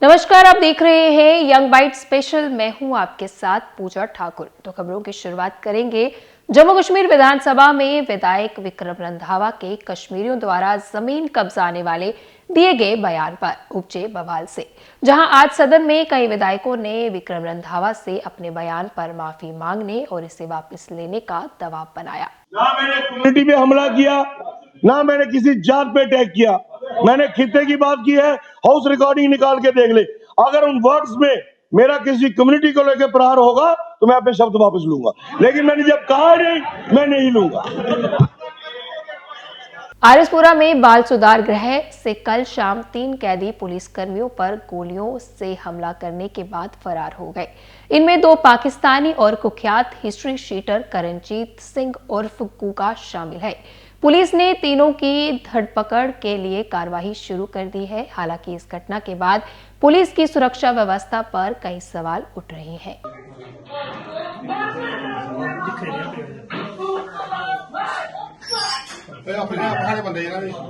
नमस्कार, आप देख रहे हैं यंग बाइट स्पेशल। मैं हूं आपके साथ पूजा ठाकुर। तो खबरों की शुरुआत करेंगे जम्मू कश्मीर विधानसभा में विधायक विक्रम रंधावा के कश्मीरियों द्वारा जमीन कब्जाने वाले दिए गए बयान पर उपजे बवाल से, जहां आज सदन में कई विधायकों ने विक्रम रंधावा से अपने बयान पर माफी मांगने और इसे वापस लेने का दबाव बनाया। ना मैंने कम्युनिटी पे हमला किया, ना मैंने किसी जात पे अटैक किया। मैंने खित्ते की बात की है, हाउस रिकॉर्डिंग निकाल के देख ले। अगर उन वर्ड्स में मेरा किसी कम्युनिटी को लेकर प्रहार होगा तो मैं अपने शब्द वापस लूंगा, लेकिन मैंने जब कहा नहीं, मैं नहीं लूंगा। आरएसपुरा में बाल सुधार गृह से कल शाम 3 कैदी पुलिस कर्मियों पर गोलियों से हमला करने के बाद फरार हो गए। इनमें 2 पाकिस्तानी और कुख्यात हिस्ट्री शीटर करणजीत सिंह उर्फ गुगा शामिल है। पुलिस ने तीनों की धरपकड़ के लिए कार्रवाई शुरू कर दी है। हालांकि इस घटना के बाद पुलिस की सुरक्षा व्यवस्था पर कई सवाल उठ रहे हैं।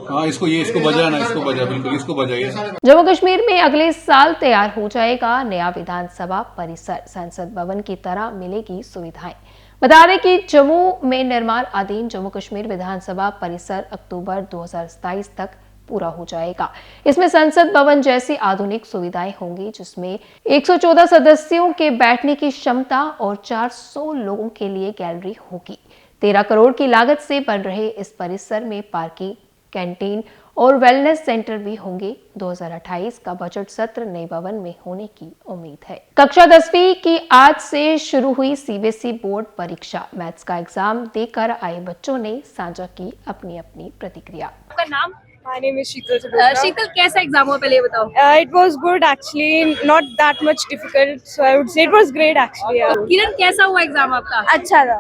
हाँ, इसको बजाना, इसको बजा, बिल्कुल इसको बजाइए। जम्मू कश्मीर में अगले साल तैयार हो जाएगा नया विधानसभा परिसर। संसद भवन की तरह मिलेगी सुविधाएं। बता दें कि जम्मू में निर्माणाधीन जम्मू कश्मीर विधानसभा परिसर अक्टूबर 2027 तक पूरा हो जाएगा। इसमें संसद भवन जैसी आधुनिक सुविधाएं होंगी, जिसमें 114 सदस्यों के बैठने की क्षमता और 400 लोगों के लिए गैलरी होगी। 13 करोड़ की लागत से बन रहे इस परिसर में पार्किंग, कैंटीन और वेलनेस सेंटर भी होंगे। 2028 का बजट सत्र नए भवन में होने की उम्मीद है। कक्षा 10वीं की आज से शुरू हुई सीबीएसई बोर्ड परीक्षा। मैथ्स का एग्जाम देकर आए बच्चों ने साझा की अपनी अपनी प्रतिक्रिया। आपका नाम? My name is Sheetal Chhabra. शीतल, कैसा एग्जाम हुआ, पहले ये बताओ। It was good actually, not that much difficult, so I would say it was great actually. Yeah. किरण, कैसा हुआ एग्जाम आपका? अच्छा था।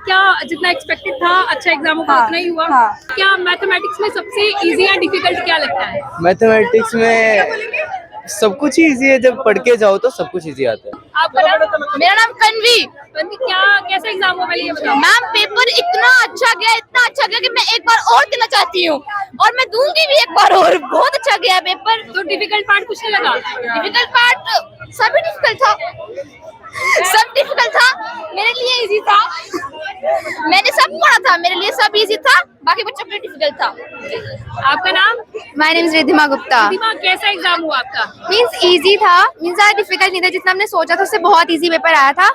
क्या जितना एक्सपेक्टेड था अच्छा एग्जाम होगा हाँ, उतना ही हुआ? हाँ। क्या मैथमेटिक्स में सबसे इजी या डिफिकल्ट क्या लगता है? मैथमेटिक्स में सब कुछ ही इजी है, जब पढ़ के जाओ तो सब कुछ इजी आता है। आपका नाम? मेरा नाम कन्वी। कन्वी, क्या कैसा एग्जाम हुआ, पहले ये बताओ। मैम पेपर इतना अच्छा गया कि मैं एक बार और देना चाहती हूँ और मैं दूंगी भी एक बार और। बहुत अच्छा गया पेपर। तो डिफिकल्ट पार्ट कुछ नहीं लगा? डिफिकल्ट पार्ट सभी डिफिकल्ट था, सब डिफिकल्ट था। मेरे लिए इजी था, मैंने सब पढ़ा था, मेरे लिए सब इजी था, बाकी बच्चों के लिए डिफिकल्ट था। आपका नाम? My name is Ridhima Gupta. Ridhima, कैसा एग्जाम हुआ आपका? मीन्स इजी था, मीन्स ज्यादा डिफिकल्ट नहीं था। जितना हमने सोचा था उससे बहुत इजी पेपर आया था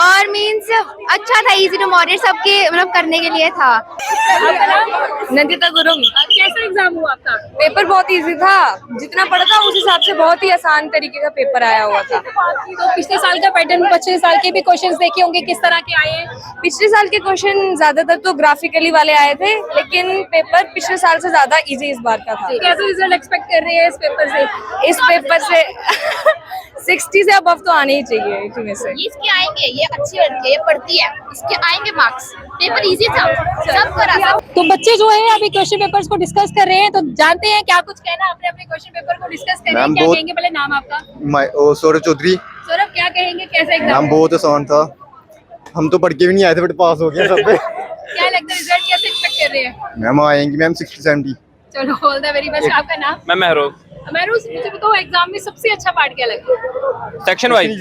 और मीन्स अच्छा था, इजी टू मॉडरेट सबके मतलब करने के लिए था। आपका नाम? नंदिता गुरुंग। कैसा एग्जाम हुआ आपका? पेपर बहुत इजी था, जितना पढ़ा था उस हिसाब से बहुत ही आसान तरीके का पेपर आया हुआ था। तो पिछले साल का पैटर्न, पिछले साल के भी क्वेश्चंस देखे होंगे, किस तरह के आए हैं? पिछले साल के क्वेश्चन ज्यादातर तो ग्राफिकली वाले आए थे, लेकिन पेपर पिछले साल से ज्यादा इजी इस बार का था। कैसे रिजल्ट एक्सपेक्ट कर रहे हैं इस पेपर से? इस पेपर से 60 से अबव तो आने ही चाहिए इसमें से। इसके आएंगे, ये अच्छी लड़की है, ये पढ़ती है, इसके आएंगे मार्क्स। पेपर इजी था, सब करा। तो बच्चे जो है अभी क्वेश्चन पेपर्स को डिस्कस कर रहे हैं, तो जानते हैं क्या कुछ कहना अपने अपने क्वेश्चन पेपर को डिस्कस करें। क्या कहेंगे? पहले नाम आपका? सौरभ चौधरी। सौरभ, क्या कहेंगे, कैसा एग्जाम? नाम बहुत आसान था, हम तो पढ़ के भी नहीं आए थे बट पास हो गया सब पे। क्या लगता है रिजल्ट कैसे एक्सपेक्ट कर रहे हैं? मैम आएंगी मैम 60-70। चलो, ऑल द वेरी बेस्ट। आपका नाम? मैं महरोज। महरोज, मुझे बताओ एग्जाम में सबसे अच्छा पार्ट क्या लगा? सेक्शन वाइज,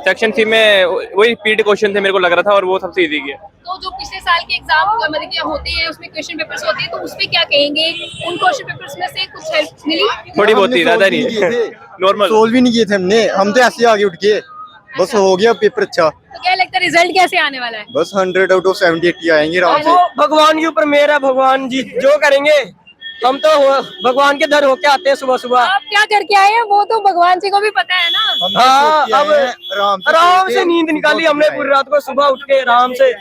सेक्शन सी में वही पीटी क्वेश्चन थे, मेरे को लग रहा था, और वो सबसे इजी गया। तो जो पिछले साल के एग्जाम मतलब क्या होते हैं, उसमें क्वेश्चन पेपर्स होते हैं, तो उसमें क्या कहेंगे? उन क्वेश्चन पेपर्स में से कुछ हेल्प मिली? थोड़ी बहुत ही, ज्यादा नहीं, नॉर्मल। सोल्व भी नहीं किए थे हमने, हम तो ऐसे आगे उठ के बस हो गया पेपर अच्छा। तो क्या लगता है रिजल्ट कैसे आने वाला है? बस 100 आउट ऑफ 70-80 आएंगे आराम से। भगवान के ऊपर मेरा, भगवान जी जो करेंगे, हम तो भगवान के दर होके आते हैं सुबह सुबह। आप क्या करके आए हैं वो तो भगवान जी को भी पता है ना। हाँ, अब आराम से नींद निकाली हमने पूरी रात को, सुबह उठ के आराम से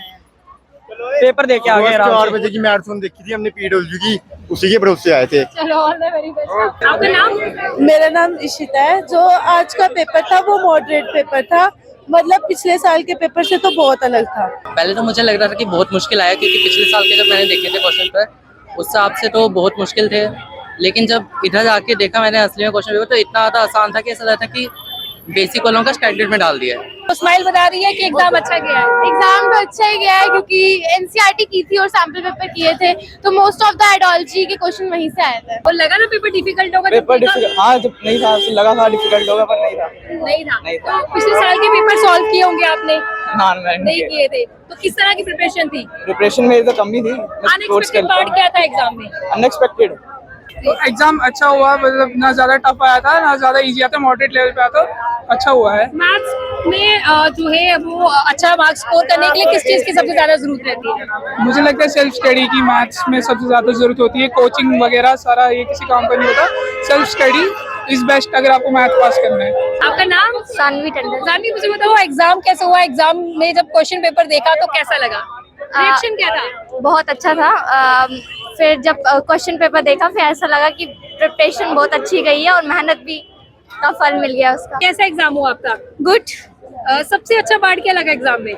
पेपर दे के आ गए। 4 बजे की मैराथन देखी थी हमने पीडब्ल्यू की, उसी के भरोसे आए थे। चलो, ऑल द वेरी बेस्ट। आपका नाम? मेरा नाम इशिता है। जो आज का पेपर था वो मॉडरेट पेपर था, मतलब पिछले साल के पेपर से तो बहुत अलग था। पहले तो मुझे लग रहा था कि बहुत मुश्किल आया, क्योंकि पिछले साल के जब मैंने देखे थे क्वेश्चन पेपर उस हिसाब से तो बहुत मुश्किल थे, लेकिन जब इधर आके देखा मैंने असली में क्वेश्चन पेपर तो इतना ज़्यादा आसान था कि ऐसा लगा था कि बेसिक वालों का स्टैंडर्ड में डाल दिया है। तो स्माइल बता रही है कि एग्जाम अच्छा गया है। एग्जाम तो अच्छा ही गया है क्योंकि एनसीईआरटी की थी और सैंपल पेपर किए थे, तो मोस्ट ऑफ द आइडियोलॉजी के क्वेश्चन वहीं से आए थे। और लगा ना पेपर डिफिकल्ट होगा? पेपर डिफिकल्ट, हाँ जब नहीं था लगा था डिफिकल्ट होगा, पर नहीं था। नहीं था। तो पिछले साल के पेपर सॉल्व किए होंगे आपने? हाँ मैंने नहीं किए थे। तो किस तरह की प्रिपरेशन थी? प्रिपरेशन मेरी तो कम ही थी। अनएक्सपेक्टेड पार्ट क्या था एग्जाम में? अनएक्सपेक्टेड एग्जाम अच्छा हुआ, मतलब ना ज्यादा टफ आया था ना ज्यादा इजी आया था, मॉडरेट लेवल पे आया था, अच्छा हुआ है। मैथ्स में जो है वो अच्छा मार्क्स स्कोर करने के लिए किस चीज की सबसे ज्यादा जरूरत रहती है? मुझे लगता है सेल्फ स्टडी की मैथ्स में सबसे ज्यादा जरूरत होती है। कोचिंग वगैरह सारा ये किसी काम का नहीं होता, सेल्फ स्टडी इज बेस्ट अगर आपको मैथ पास करना है। आपका नाम? सानवी टंडन। जानवी, मुझे बताओ एग्जाम कैसा हुआ? एग्जाम में जब क्वेश्चन पेपर देखा तो कैसा लगा? रिएक्शन क्या था? बहुत अच्छा था। फिर जब क्वेश्चन पेपर देखा फिर ऐसा लगा कि प्रिपरेशन बहुत अच्छी गई है और मेहनत भी का फल मिल गया उसका। कैसा एग्जाम हुआ आपका? गुड। सबसे अच्छा पार्ट क्या लगा एग्जाम में?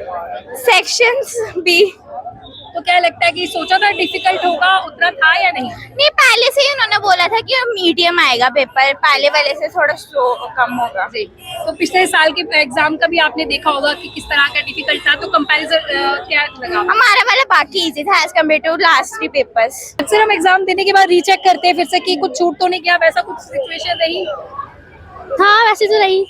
सेक्शंस भी। तो क्या लगता है कि सोचा था डिफिकल्ट होगा, उतना था या नहीं? नहीं, पहले से ही उन्होंने बोला था कि मीडियम आएगा पेपर, पहले वाले से थोड़ा स्लो कम होगा। जी। तो पिछले साल के एग्जाम का भी आपने देखा होगा कि किस तरह का डिफिकल्ट था, तो कंपैरिजन क्या लगा? हमारा वाला बाकी इजी था as compare to last 3 papers. अक्सर हम एग्जाम देने के बाद रीचेक करते हैं फिर से कि कुछ छूट तो नहीं गया, वैसा कुछ सिचुएशन रही? हाँ वैसे तो रही,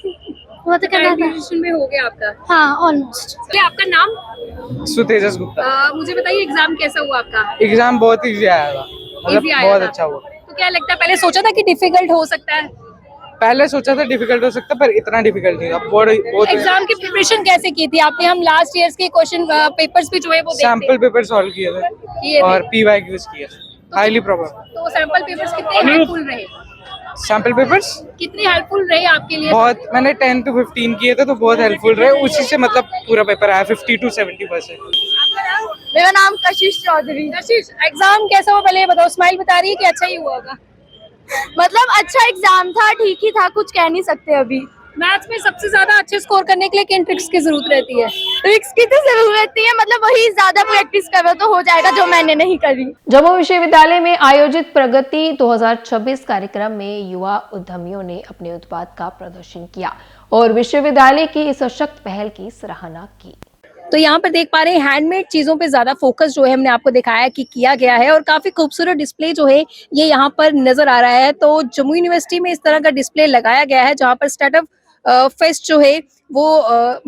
वो तो करना था। पोजीशन में हो गया आपका? हाँ ऑलमोस्ट। चलिए, आपका नाम? सुतेजस गुप्ता। मुझे बताइए एग्जाम कैसा हुआ आपका? एग्जाम बहुत इजी आया था, मतलब Easy आया बहुत था। अच्छा हुआ। तो क्या लगता है, पहले सोचा था कि डिफिकल्ट हो सकता है? पहले सोचा था डिफिकल्ट हो सकता, पर इतना डिफिकल्ट नहीं था। बहुत एग्जाम की प्रिपरेशन कैसे की थी आपने? हम लास्ट ईयर्स के क्वेश्चन पेपर्स भी जो है वो देखते सैंपल पेपर सॉल्व किए थे किए थे। और पीवाईक्यूज किए, हाईली प्रोबेबल। तो सैंपल पेपर्स कितने हेल्पफुल रहे? सैंपल पेपर्स कितने हेल्पफुल रहे आपके लिए? बहुत, मैंने 10 to 15 किए थे तो बहुत हेल्पफुल रहे, उसी से मतलब पूरा पेपर आया 50 to 70%। मेरा नाम कशिश चौधरी। कशिश, एग्जाम कैसा हुआ पहले ये बताओ। स्माइल बता रही है कि अच्छा ही हुआ होगा। मतलब अच्छा एग्जाम था, ठीक ही था, कुछ कह नहीं सकते अभी। मैथ्स में सबसे ज्यादा अच्छे स्कोर करने के लिए किन ट्रिक्स की जरूरत रहती है? ट्रिक्स की तो जरूरत नहीं है, मतलब वही ज्यादा प्रैक्टिस करो तो हो जाएगा, जो मैंने नहीं करी। जम्मू विश्वविद्यालय में आयोजित प्रगति 2026 कार्यक्रम में युवा उद्यमियों ने अपने उत्पाद का प्रदर्शन किया और विश्वविद्यालय की इस सशक्त पहल की सराहना की। तो यहाँ पर देख पा रहे हैं हैंडमेड चीजों पे ज्यादा फोकस जो है हमने आपको दिखाया कि किया गया है और काफी खूबसूरत डिस्प्ले जो है ये यहाँ पर नजर आ रहा है। तो जम्मू यूनिवर्सिटी में इस तरह का डिस्प्ले लगाया गया है जहाँ पर स्टार्टअप फेस्ट जो है वो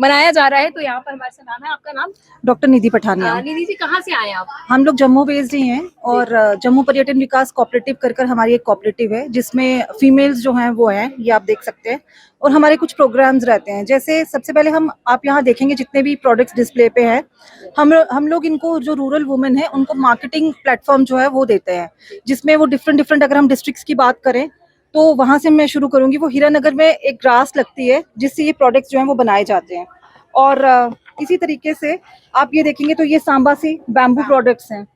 मनाया जा रहा है। तो यहाँ पर हमारे साथ नाम है, आपका नाम? डॉक्टर निधि पठानिया। निधि जी, कहाँ से आए आप? हम लोग जम्मू बेस्ड ही हैं और जम्मू पर्यटन विकास कोऑपरेटिव कर हमारी एक कोऑपरेटिव है जिसमें फीमेल्स जो हैं वो हैं, ये आप देख सकते हैं। और हमारे कुछ प्रोग्राम्स रहते हैं, जैसे सबसे पहले आप यहाँ देखेंगे जितने भी प्रोडक्ट्स डिस्प्ले पे हैं, हम लोग इनको जो रूरल वुमेन है उनको मार्केटिंग प्लेटफॉर्म जो है वो देते हैं, जिसमें वो डिफरेंट अगर हम डिस्ट्रिक्ट्स की बात करें तो वहां से मैं शुरू करूंगी। वो हीरानगर में एक ग्रास लगती है जिससे ये प्रोडक्ट्स जो हैं वो बनाए जाते हैं। और इसी तरीके से आप ये देखेंगे तो ये सांबासी बैम्बू प्रोडक्ट्स हैं।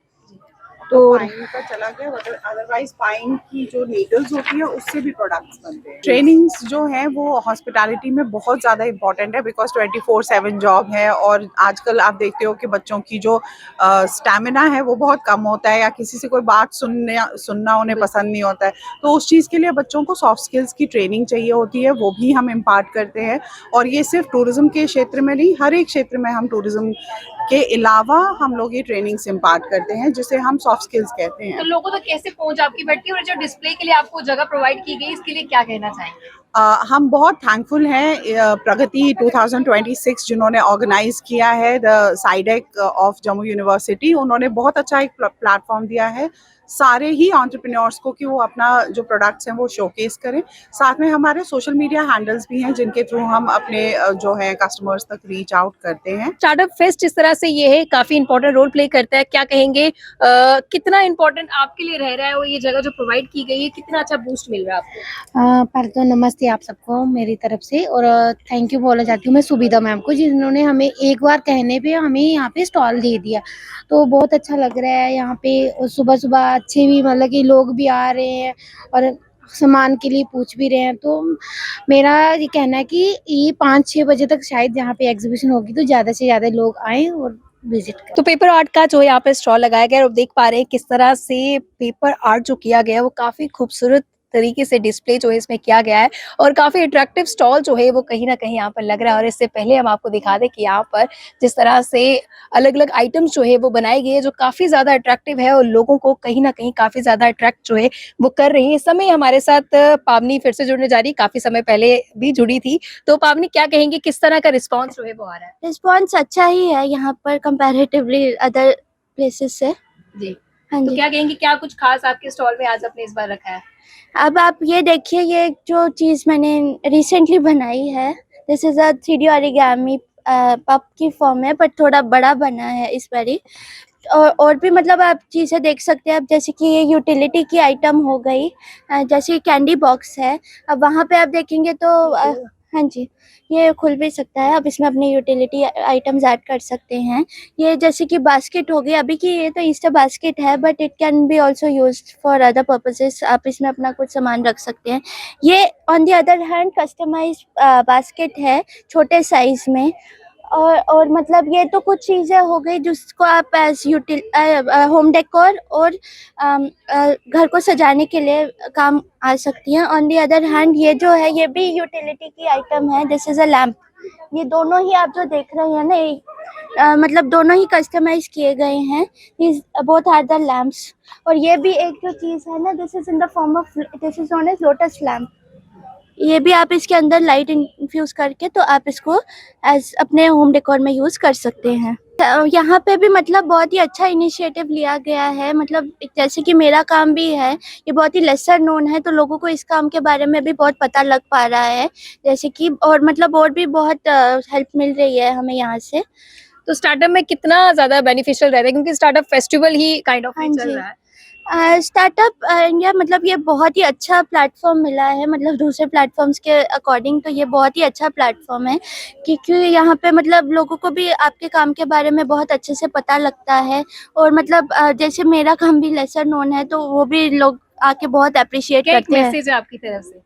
तो पाइन का चला गया, अदरवाइज पाइन की जो नीडल्स होती है उससे भी प्रोडक्ट्स बनते हैं। ट्रेनिंग्स जो है वो हॉस्पिटैलिटी में बहुत ज़्यादा इंपॉर्टेंट है बिकॉज 24/7 जॉब है और आजकल आप देखते हो कि बच्चों की जो स्टैमिना है वो बहुत कम होता है या किसी से कोई बात सुनना उन्हें पसंद नहीं होता है। तो उस चीज़ के लिए बच्चों को सॉफ्ट स्किल्स की ट्रेनिंग चाहिए होती है, वो भी हम इम्पार्ट करते हैं। और ये सिर्फ टूरिज्म के क्षेत्र में नहीं, हर एक क्षेत्र में हम टूरिज्म के अलावा हम लोग ये ट्रेनिंग्स इम्पार्ट करते हैं जिसे हम सॉफ्ट स्किल्स कहते हैं। तो लोगों तक कैसे पहुंच आपकी बढ़ती है और जो डिस्प्ले के लिए आपको जगह प्रोवाइड की गई इसके लिए क्या कहना चाहेंगे? हम बहुत थैंकफुल हैं प्रगति 2026 जिन्होंने ऑर्गेनाइज किया है, द साइडेक ऑफ जम्मू यूनिवर्सिटी। उन्होंने बहुत अच्छा एक प्लेटफॉर्म दिया है सारे ही एंटरप्रेन्योर्स को कि वो अपना जो प्रोडक्ट्स हैं वो शोकेस करें। साथ में हमारे सोशल मीडिया हैंडल्स भी हैं जिनके थ्रू हम अपने जो है कस्टमर्स तक रीच आउट करते हैं। स्टार्टअप फेस्ट इस तरह से ये है, काफी इंपॉर्टेंट रोल प्ले करता है। क्या कहेंगे कितना इंपॉर्टेंट आपके लिए रह रहा है और ये जगह जो प्रोवाइड की गई है, कितना अच्छा बूस्ट मिल रहा है आपको? पहले तो नमस्ते आप सबको मेरी तरफ से और थैंक यू बोलना चाहती हूँ मैं सुविधा मैम को, जिन्होंने हमें एक बार कहने पे हमें यहाँ पे स्टॉल दे दिया। तो बहुत अच्छा लग रहा है यहाँ पे, और सुबह सुबह अच्छे भी मतलब कि लोग भी आ रहे हैं और सामान के लिए पूछ भी रहे हैं। तो मेरा ये कहना है कि ये 5-6 बजे तक शायद यहाँ पे एग्जीबिशन होगी तो ज़्यादा से ज़्यादा लोग आए और विजिट करें। तो पेपर आर्ट का जो यहाँ पे स्टॉल लगाया गया है और देख पा रहे हैं किस तरह से पेपर आर्ट जो किया गया है वो काफी खूबसूरत तरीके से डिस्प्ले जो है इसमें किया गया है और काफी अट्रैक्टिव स्टॉल जो है वो कहीं ना कहीं यहाँ पर लग रहा है। और इससे पहले हम आपको दिखा दें कि यहाँ पर जिस तरह से अलग अलग आइटम्स जो है वो बनाए गए हैं जो काफी ज्यादा अट्रैक्टिव है और लोगों को कहीं ना कहीं काफी ज्यादा अट्रैक्ट जो है वो कर रही है। इस समय हमारे साथ पावनी फिर से जुड़ने जा रही है, काफी समय पहले भी जुड़ी थी। तो पावनी क्या कहेंगे, किस तरह का रिस्पॉन्स जो है वो आ रहा है? रिस्पॉन्स अच्छा ही है यहाँ पर कंपैरेटिवली अदर प्लेसेस से। जी हाँ तो जी। क्या कहेंगे, क्या कुछ खास आपके स्टॉल में आज आपने इस बार रखा है? अब आप ये देखिए, ये जो चीज़ मैंने रिसेंटली बनाई है, this is a 3D origami पप की फॉर्म में, पर थोड़ा बड़ा बना है इस बारी। और भी मतलब आप चीज़ें देख सकते हैं, अब जैसे कि ये यूटिलिटी की आइटम हो गई, जैसे कैंडी बॉक्स है। अब वहाँ पे आप देखेंगे तो हाँ जी, ये खुल भी सकता है, आप इसमें अपनी यूटिलिटी आइटम्स ऐड कर सकते हैं। ये जैसे कि बास्केट हो गई, अभी की ये तो ईस्टर बास्केट है, but it can be also used for other purposes. आप इसमें अपना कुछ सामान रख सकते हैं। ये on the other hand customise basket है छोटे साइज में। और मतलब ये तो कुछ चीज़ें हो गई जिसको आप एज होम डेकोर और घर को सजाने के लिए काम आ सकती हैं। ऑन दी अदर हैंड ये जो है ये भी यूटिलिटी की आइटम है, दिस इज़ अ लैम्प। ये दोनों ही आप जो देख रहे हैं ना, मतलब दोनों ही कस्टमाइज किए गए हैं। Both are the lamps. और ये भी एक जो चीज़ है ना, this is in the form of, this is known as lotus lamp. ये भी आप इसके अंदर लाइट इन्फ्यूज़ करके तो आप इसको एज अपने होम डेकोर में यूज़ कर सकते हैं। यहाँ पे भी मतलब बहुत ही अच्छा इनिशिएटिव लिया गया है। मतलब जैसे कि मेरा काम भी है, ये बहुत ही लेसर नोन है, तो लोगों को इस काम के बारे में भी बहुत पता लग पा रहा है। जैसे कि और मतलब और भी बहुत हेल्प मिल रही है हमें यहाँ से। तो स्टार्टअप में कितना ज्यादा बेनिफिशियल रहता है, क्योंकि startup festival he kind of चल रहा है? स्टार्टअप इंडिया मतलब ये बहुत ही अच्छा प्लेटफॉर्म मिला है, मतलब दूसरे प्लेटफॉर्म्स के अकॉर्डिंग तो ये बहुत ही अच्छा प्लेटफॉर्म है, क्योंकि यहाँ पे मतलब लोगों को भी आपके काम के बारे में बहुत अच्छे से पता लगता है। और मतलब जैसे मेरा काम भी लेसर नोन है, तो वो भी लोग आके बहुत अप्रिशिएट करते हैं। मैसेज है आपकी तरफ से?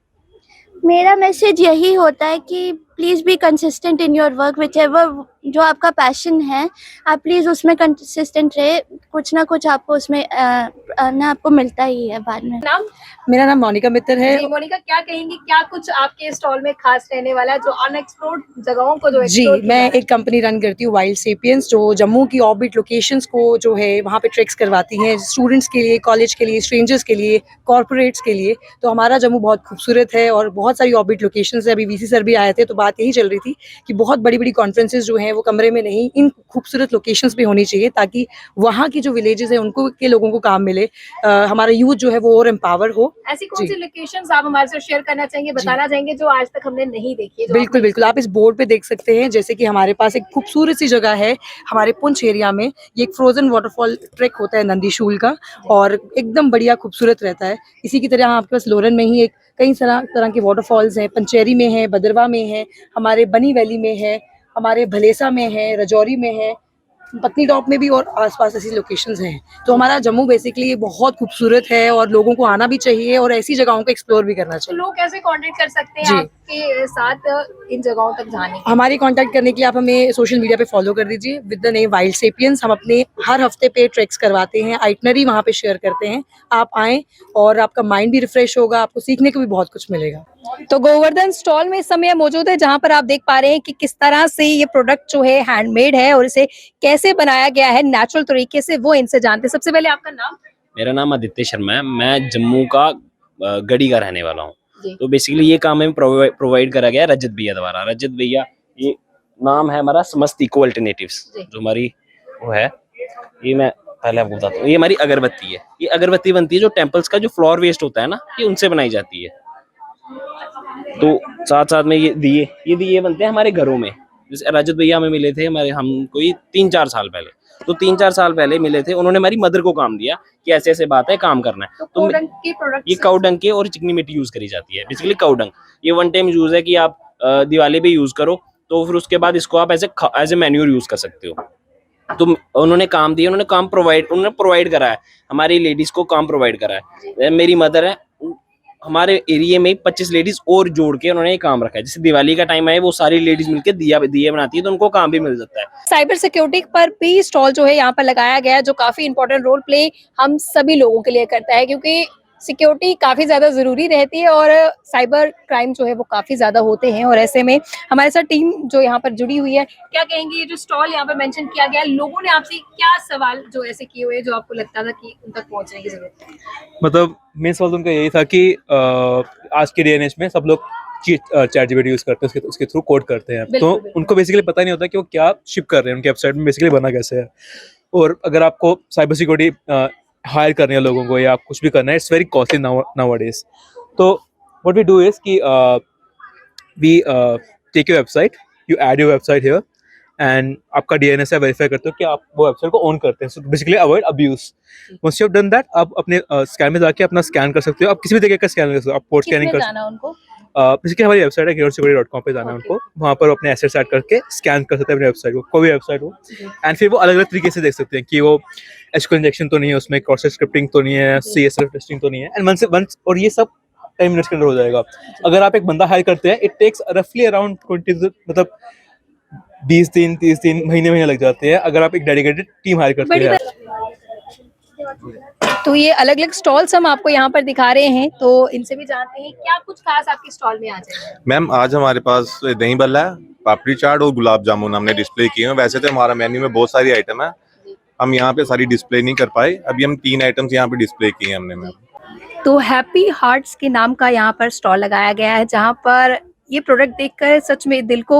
मेरा मैसेज यही होता है कि please be consistent in your work, whichever जो आपका पैशन है, आप प्लीज़ उसमें कंसिस्टेंट रहे। कुछ ना कुछ आपको उसमें ना आपको मिलता ही है बाद में। नाम? मेरा नाम मोनिका मित्तर है। जी मोनिका, क्या कहेंगी, क्या कुछ आपके स्टॉल में खास रहने वाला है जो अनएक्सप्लोर्ड जगहों को जो जी, explore किया मैं है? एक कंपनी रन करती हूँ वाइल्ड सेपियंस, जो जम्मू की ऑर्बिट लोकेशंस को जो है वहाँ पे ट्रेक्स करवाती हैं, स्टूडेंट्स के लिए, कॉलेज के लिए, स्ट्रेंजर्स के लिए, कॉर्पोरेट्स के लिए। तो हमारा जम्मू बहुत खूबसूरत है और बहुत सारी ऑर्बिट लोकेशंस है। अभी वीसी सर भी आए थे, तो बात यही चल रही थी कि बहुत बड़ी बड़ी कॉन्फ्रेंसेस जो हैं वो कमरे में नहीं, इन खूबसूरत लोकेशंस पे होनी चाहिए, ताकि वहाँ की जो विलेजेस हैं उनको के लोगों को काम मिले, हमारा यूथ जो है वो और एम्पावर हो। ऐसी कौन सी लोकेशंस आप हमारे साथ शेयर करना चाहेंगे, बताना चाहेंगे जो आज तक हमने नहीं देखी है? बिल्कुल बिल्कुल, आप इस बोर्ड पे देख सकते हैं, जैसे कि हमारे पास एक खूबसूरत सी जगह है हमारे पुंछ एरिया में। ये एक फ्रोजन वाटरफॉल ट्रैक होता है नंदीशूल का, और एकदम बढ़िया खूबसूरत रहता है। इसी की तरह आपके पास लोरन में ही एक कई तरह के वाटरफॉल्स हैं, पंचेरी में है, बदरवा में है, हमारे बनी वैली में है, हमारे भलेसा में है, रजौरी में है, पत्नी टॉप में भी, और आसपास ऐसी लोकेशंस हैं। तो हमारा जम्मू बेसिकली बहुत खूबसूरत है और लोगों को आना भी चाहिए और ऐसी जगहों को एक्सप्लोर भी करना तो चाहिए। लोग कैसे कांटेक्ट कर सकते हैं जी। आपके साथ इन जगहों तक जाने के? हमारी कांटेक्ट करने के लिए आप हमें सोशल मीडिया पे फॉलो कर दीजिए with the name wild sapiens. हम अपने हर हफ्ते पे ट्रैक्स करवाते हैं, आइटनरी वहाँ पे शेयर करते हैं। आप आएँ और आपका माइंड भी रिफ्रेश होगा, आपको सीखने को भी बहुत कुछ मिलेगा। तो गोवर्धन स्टॉल में इस समय मौजूद है, जहां पर आप देख पा रहे हैं कि किस तरह से ये प्रोडक्ट जो है हैंडमेड है और इसे कैसे बनाया गया है नेचुरल तरीके से, वो इनसे जानते हैं। सबसे पहले आपका नाम? मेरा नाम आदित्य शर्मा है, मैं जम्मू का गढ़ी का रहने वाला हूँ। तो बेसिकली ये काम हमें प्रोवाइड करा गया रजत भैया द्वारा। रजत भैया, ये नाम है हमारा समस्त इको अल्टरनेटिव्स, जो हमारी वो है। ये मैं पहले आपको बताता हूँ, ये हमारी अगरबत्ती है। ये अगरबत्ती बनती है जो टेम्पल्स का जो फ्लोर वेस्ट होता है ना, ये उनसे बनाई जाती है। तो साथ साथ में ये दिए बनते हैं हमारे घरों में। जैसे रजत भैया हमें मिले थे, हम कोई 3-4 साल पहले, तो 3-4 साल पहले मिले थे। उन्होंने हमारी मदर को काम दिया कि ऐसे ऐसे बात है, काम करना है। तो ये काऊ डंग के और चिकनी मिट्टी यूज करी जाती है। बेसिकली काऊ डंग ये वन टाइम यूज है कि आप दिवाली पे यूज करो, तो फिर उसके बाद इसको आप एज ए मैन्यूर यूज कर सकते हो। तो उन्होंने काम दिया, उन्होंने प्रोवाइड करा है, हमारी लेडीज को काम प्रोवाइड करा है। मेरी मदर है, हमारे एरिया में 25 लेडीज और जोड़ के उन्होंने ये काम रखा है। जैसे दिवाली का टाइम है, वो सारी लेडीज मिलकर दिए बनाती है, तो उनको काम भी मिल जाता है। साइबर सिक्योरिटी पर भी स्टॉल जो है यहाँ पर लगाया गया है, जो काफी इंपॉर्टेंट रोल प्ले हम सभी लोगों के लिए करता है, क्योंकि सिक्योरिटी काफी ज्यादा जरूरी रहती है और साइबर क्राइम जो है वो काफी ज्यादा होते हैं, और ऐसे में हमारे साथ टीम जो यहाँ पर जुड़ी हुई है। क्या कहेंगे, ये जो स्टॉल यहाँ पर मेंशन किया गया है, लोगों ने आपसे क्या सवाल जो ऐसे किए हुए हैं जो आपको लगता था कि उन तक पहुंचने की जरूरत है? मतलब मेन सवाल उनका यही था कि आज के डे एंड एज में सब लोग चैट जीपीटी यूज करते हैं, उसके थ्रू कोड करते हैं, तो उनको बेसिकली पता नहीं होता कि वो क्या शिप कर रहे हैं, उनके वेबसाइट में बेसिकली बना कैसे है। और अगर आपको साइबर सिक्योरिटी हायर करनी है लोगों को या कुछ भी करना है, इट्स वेरी कॉस्टली नाउअडेज। तो व्हाट वी डू इज कि we take your website, you add your website here and आपका डीएनएस से वेरीफाई करते हो कि आप वो वेबसाइट को ऑन करते हैं, so basically avoid abuse. Once you have done that, आप अपने स्कैन में जाके अपना स्कैन कर सकते हो, आप किसी भी तरीके का स्कैन कर सकते हो, आप पोर्ट स्कैनिंग कर सकते हो। बेसिकली हमारी वेबसाइट है kirodsecurity.com पे जाना है उनको, वहाँ पर अपने एसेट्स ऐड करके स्कैन कर सकते हैं अपनी वेबसाइट को, कोई भी वेबसाइट हो, एंड फिर वो अलग अलग तरीके से देख सकते हैं कि वो एचक्यूएल इंजेक्शन तो नहीं है उसमें, क्रॉस स्क्रिप्टिंग तो नहीं है, सीएसएफ टेस्टिंग तो नहीं है, एंड वंस और ये सब 10 मिनट्स के अंदर हो जाएगा। अगर आप एक बंदा हायर करते हैं, इट टेक्स रफली अराउंड 20 मतलब 20 दिन 30 दिन महीने लग जाते हैं अगर आप एक डेडिकेटेड टीम हायर करते हैं। तो ये अलग अलग स्टॉल्स हम आपको यहाँ पर दिखा रहे हैं, तो इनसे भी जानते हैं क्या कुछ खास आपके स्टॉल में आ जाएगा। मैम आज हमारे पास दही बल्ला है, पापड़ी चाट और गुलाब जामुन हमने डिस्प्ले किए हैं। वैसे तो हमारा मेन्यू में बहुत सारी आइटम है, हम यहाँ पे सारी डिस्प्ले नहीं कर पाए, अभी हम 3 आइटम्स यहाँ पे डिस्प्ले किए हैं हमने। मैम तो हैप्पी हार्ट्स के नाम का यहाँ पर स्टॉल लगाया गया है, जहाँ पर ये प्रोडक्ट देखकर सच में दिल को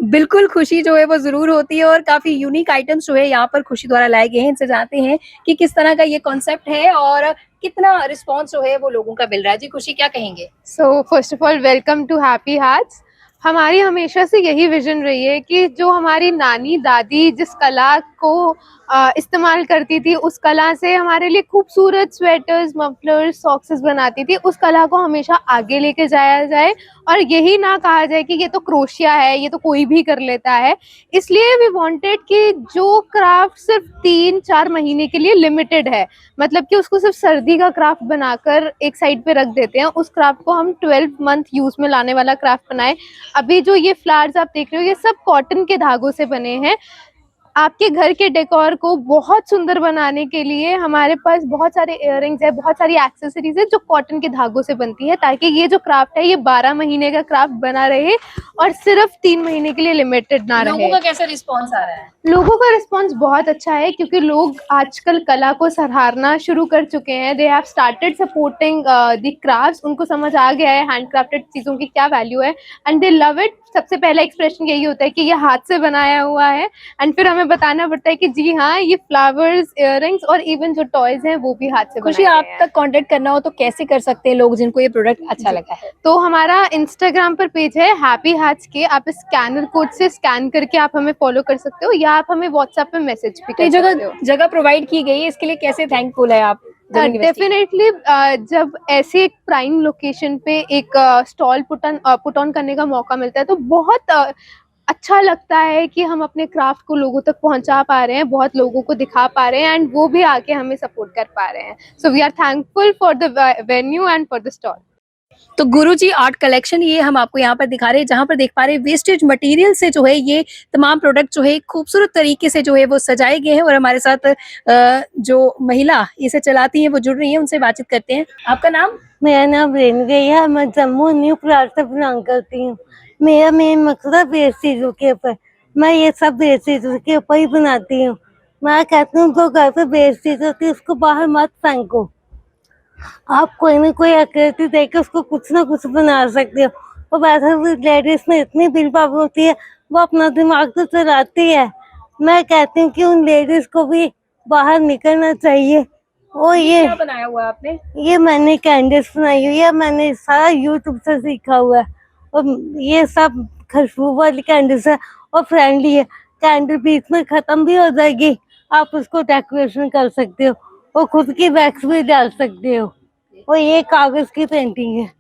बिल्कुल खुशी जो है वो जरूर होती है, और काफी यूनिक आइटम्स जो है यहाँ पर खुशी द्वारा लाए गए हैं। इनसे जानते हैं कि किस तरह का ये कॉन्सेप्ट है और कितना रिस्पॉन्स जो है वो लोगों का मिल रहा है। जी खुशी, क्या कहेंगे? So first of all welcome to Happy Hearts. हमारी हमेशा से यही विजन रही है कि जो हमारी नानी दादी जिस कला को इस्तेमाल करती थी, उस कला से हमारे लिए खूबसूरत स्वेटर्स, मफलर्स, सॉक्सेस बनाती थी, उस कला को हमेशा आगे लेके जाया जाए और यही ना कहा जाए कि ये तो क्रोशिया है, ये तो कोई भी कर लेता है। इसलिए वी वांटेड कि जो क्राफ्ट सिर्फ 3-4 महीने के लिए लिमिटेड है, मतलब कि उसको सिर्फ सर्दी का क्राफ्ट बनाकर एक साइड पे रख देते हैं, उस क्राफ्ट को हम 12 मंथ यूज में लाने वाला क्राफ्ट बनाए। अभी जो ये फ्लावर्स आप देख रहे हो, ये सब कॉटन के धागों से बने हैं। आपके घर के डेकोर को बहुत सुंदर बनाने के लिए हमारे पास बहुत सारे इयररिंग्स है, बहुत सारी एक्सेसरीज है जो कॉटन के धागों से बनती है, ताकि ये जो क्राफ्ट है ये 12 महीने का क्राफ्ट बना रहे और सिर्फ 3 महीने के लिए लिमिटेड ना रहे। लोगों का कैसा रिस्पॉन्स आ रहा है? लोगों का रिस्पॉन्स बहुत अच्छा है, क्योंकि लोग आजकल कला को सराहना शुरू कर चुके हैं। They have started supporting the crafts, उनको समझ आ गया है हैंड क्राफ्टेड चीज़ों की क्या वैल्यू है, एंड दे लव इट। सबसे पहला एक्सप्रेशन यही होता है कि ये हाथ से बनाया हुआ है, एंड फिर हमें बताना पड़ता है कि जी हाँ, ये फ्लावर्स, इयररिंग्स और इवन जो टॉयज हैं वो भी हाथ से खुशी, बनाए आप गए हैं। तक कांटेक्ट करना हो तो कैसे कर सकते हैं लोग जिनको ये प्रोडक्ट अच्छा लगा है? तो हमारा इंस्टाग्राम पर पेज है हैप्पी हार्ट्स के, आप इस स्कैनर कोड से स्कैन करके आप हमें फॉलो कर सकते हो, या आप हमें व्हाट्सएप पे मैसेज भी तो ये कर सकते हो। जगह प्रोवाइड की गई है, इसके लिए कैसे थैंकफुल है आप? डेफिनेटली जब ऐसे एक प्राइम लोकेशन पे एक स्टॉल पुट ऑन करने का मौका मिलता है तो बहुत अच्छा लगता है कि हम अपने क्राफ्ट को लोगों तक पहुंचा पा रहे हैं, बहुत लोगों को दिखा पा रहे हैं, एंड वो भी आके हमें सपोर्ट कर पा रहे हैं। So we are thankful for the venue and for the stall. तो गुरुजी आर्ट कलेक्शन ये हम आपको यहाँ पर दिखा रहे हैं, जहाँ पर देख पा रहे हैं वेस्टेज मटेरियल से जो है ये तमाम प्रोडक्ट जो है खूबसूरत तरीके से जो है वो सजाए गए हैं, और हमारे साथ जो महिला इसे चलाती हैं वो जुड़ रही हैं, उनसे बातचीत करते हैं। आपका नाम? मेरा नाम रेन गैया, मैं जम्मू न्यू प्लाट से बिलोंग करती हूँ। मेरा मेन मकसद वेस्ट चीजों के ऊपर, मैं ये सब वेस्ट चीजों के ऊपर ही बनाती हूँ। मैं कहती हूँ जो घर पे वेस्ट चीज होती है उसको बाहर मत फेंको, आप कोई ना कोई आकृति देकर उसको कुछ ना कुछ बना सकते हो। और वैसे भी लेडीज में इतनी बिल पावर होती है, वो अपना दिमाग तो चलाती है। मैं कहती हूँ कि उन लेडीज को भी बाहर निकलना चाहिए। और ये क्या बनाया हुआ है आपने? ये मैंने कैंडल्स बनाई हुई है, मैंने सारा यूट्यूब से सीखा हुआ है, और ये सब खुशबू वाली कैंडल्स है और फ्रेंडली है। कैंडल बीच में खत्म भी हो जाएगी, आप उसको डेकोरेशन कर सकते हो और खुद की वैक्स भी डाल सकते हो। और ये कागज की पेंटिंग है,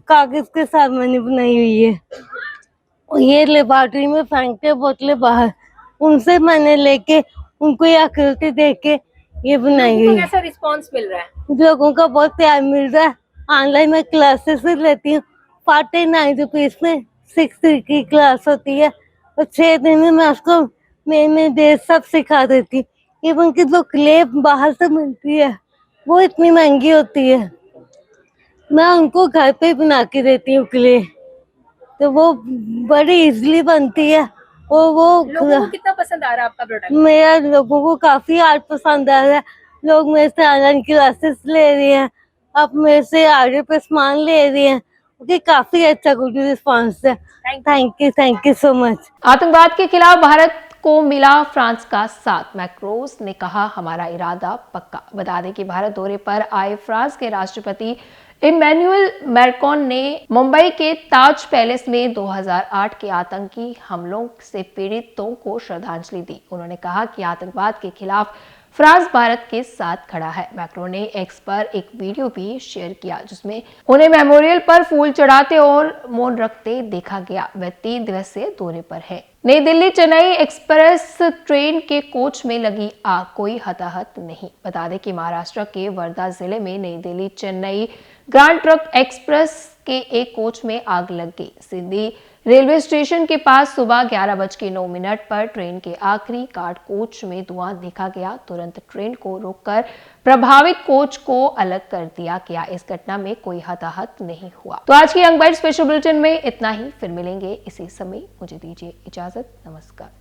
कागज के साथ मैंने बनाई हुई है। और ये लेबोरेटरी में फेंकते बोतलें बाहर, उनसे मैंने लेके उनको ये आकृति देख के ये बनाई हुई है। कैसा रिस्पॉन्स मिल रहा है? लोगों का बहुत प्यार मिल रहा है। ऑनलाइन मैं क्लासेस भी लेती हूँ, 49 रुपीज में 6 की क्लास होती है, और 6 दिन में मैं उसको मेन डेज सब सिखा देती। इवन की जो क्ले बाहर से मिलती है वो इतनी महंगी होती है, मैं उनको घर पे बना के देती हूँ क्ले, तो वो बड़ी इजीली बनती है और वो लोगों को कितना पसंद आ रहा है आपका प्रोडक्ट? मेरा लोगों को काफी आर्ट पसंद आ रहा है। लोग मेरे से ऑनलाइन क्लासेस ले रही हैं, अब मेरे से ऑर्डर पे सामान ले रही हैं, क्योंकि काफी अच्छा गुड रिस्पॉन्स है। Thank you so much. आतंकवाद के खिलाफ भारत को मिला फ्रांस का साथ, मैक्रोस ने कहा हमारा इरादा पक्का। बता दें कि भारत दौरे पर आए फ्रांस के राष्ट्रपति इमैनुअल मैक्रोन ने मुंबई के ताज पैलेस में 2008 के आतंकी हमलों से पीड़ितों को श्रद्धांजलि दी। उन्होंने कहा कि आतंकवाद के खिलाफ फ्रांस भारत के साथ खड़ा है। मैक्रोन ने एक्स पर एक वीडियो भी शेयर किया जिसमें उन्हें मेमोरियल पर फूल चढ़ाते और मौन रखते देखा गया। वह 3 दिवसीय दौरे पर है। नई दिल्ली चेन्नई एक्सप्रेस ट्रेन के कोच में लगी आग, कोई हताहत नहीं। बता दें कि महाराष्ट्र के वर्धा जिले में नई Delhi Chennai grand truck express के एक कोच में आग लग गई। सिंधी रेलवे स्टेशन के पास सुबह 11:09 पर ट्रेन के आखिरी कार्ड कोच में धुआं देखा गया। तुरंत ट्रेन को रोककर प्रभावित कोच को अलग कर दिया गया। इस घटना में कोई हताहत नहीं हुआ। तो आज की अंक बाइट स्पेशल बुलेटिन में इतना ही। फिर मिलेंगे इसी समय। मुझे दीजिए इजाजत। नमस्कार।